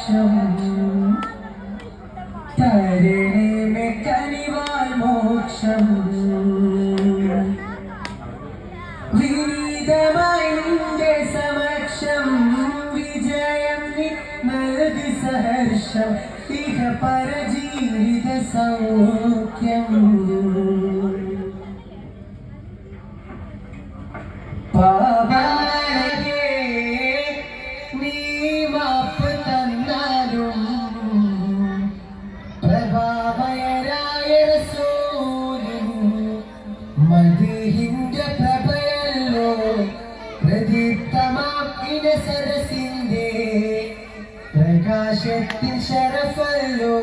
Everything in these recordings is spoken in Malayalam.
സമക്ഷം തരണേ കനിവാൽ മോക്ഷം വിനീതമായി നിന്റെ സമക്ഷം വിജയം നൽകി സഹർഷം ഇഹ പരജീവിത സൗഖ്യം പാപങ്ങളെ നീ മാപ്പ് തന്നാലും പ്രഭാവയരായ റസൂലിന് മദീഹിന്റെ പ്രഭയല്ലോ പ്രദീപ്തമാക്കിന സരസിന്റെ പ്രകാശത്തിൻ ശരഫല്ലോ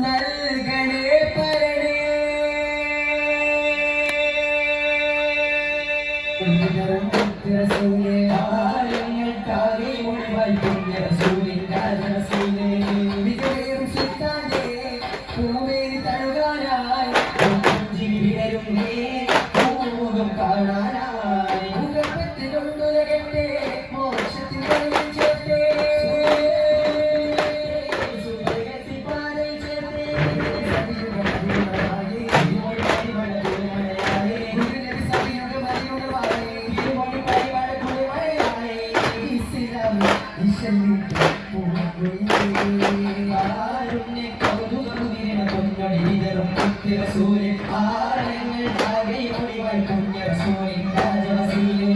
നൽകണേ പരണേ റസൂലേ ആലങ്ങൾക്കാകെ മുഴുവൻ പുണ്യ റസൂലിൻ രാജറസൂലേ വിജയം സുൽത്താനേ പൂമേനി തഴുകാനായി പുഞ്ചിരി വിടരുന്നേ പൂമുഖം കാണാനായി മുഖപ്പത്തിലുണ്ടുലകട്ടെ മോക്ഷത്തിൻ വഴിയിൽ ചേർത്തേ സുഖത്തിൽ പാറയിൽ ചേർത്തേ റസൂലേ ആരങ്ങൾ ആകെ മുഴുവൻ പുണ്യ റസൂലിൻ രാജറസൂലേ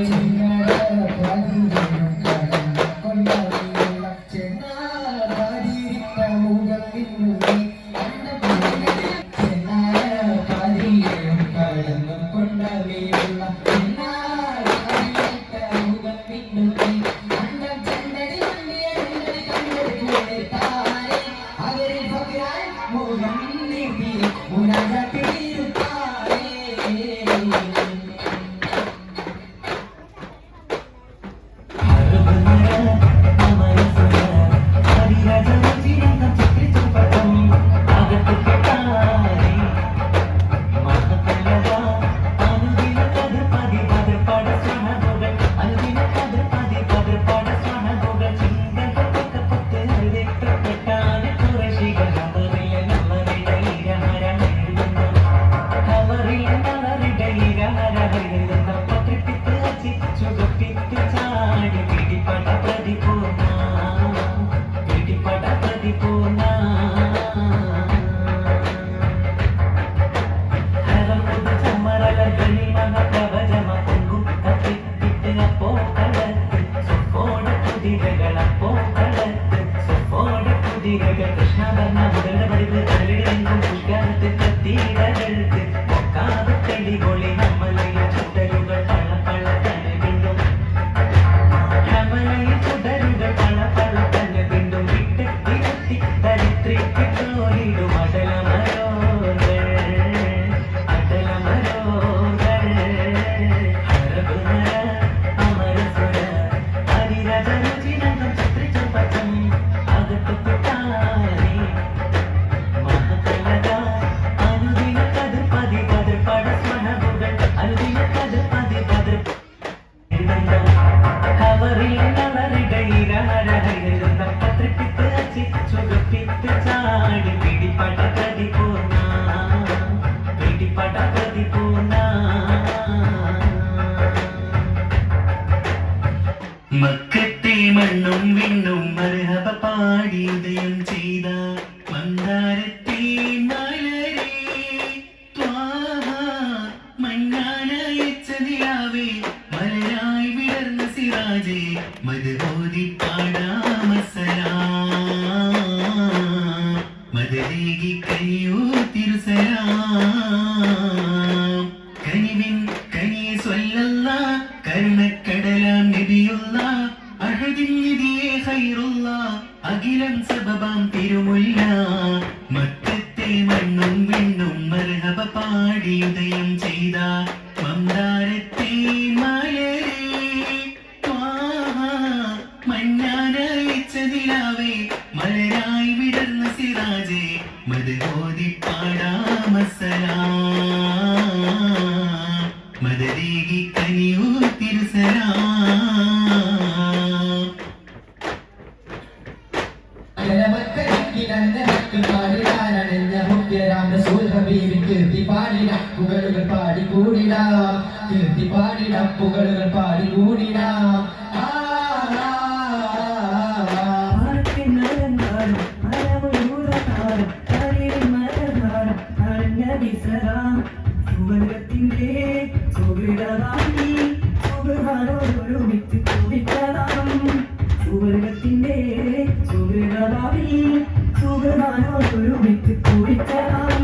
മക്കത്തെ മണ്ണും വിണ്ണും മർഹബ പാടി ഉദയം ചെയ്ത മന്ദാരത്തെ മലരേ ത്വാഹ മണ്ണാനയച്ച നിലാവേ മലരായി വിടർന്ന സിറാജേ മദ്ഹോദി പാടാമസലാം മദദേകി കനിയോ തിരുസലാം കനിവിൻ കനിയെ സ്വല്ലല്ലാഹ് കരുണക്കടലാം നബിയുള്ളാഹ് അഹദിൻ നബിയേ ഖൈറുള്ളാഹ് അഖിലം സബബാം തിരുമുല്ല മക്കത്തെ മണ്ണും വിണ്ണും മർഹബ പാടി ഉദയം ചെയ്ത മന്ദാരത്തെ മലരേ ത്വാഹ മണ്ണാനയച്ച നിലാവേ മലരായി വിടർന്ന സിറാജേ മദ്ഹോദി പാടാമസലാം മദദേകി കനിയോ തിരുസലാം പാടിടാനണിഞ്ഞ മുഖ്യരാം റസൂൽ ഹബീബിൻ കീർത്തി പാടിടാം പുകളുകൾ പാടി കൂടിടാം കീർത്തി പാടിടാം പുകളുകൾ പാടി കൂടിടാം സുവർഗത്തിന്റെ സുഹൃതവാദി സുഖാനോടൊരുമിച്ച് കൂടിച്ചതാം സുവർഗത്തിന്റെ സുഹൃതവാദി സുഖാനോടൊരുമിച്ച് കൂടിച്ചതാം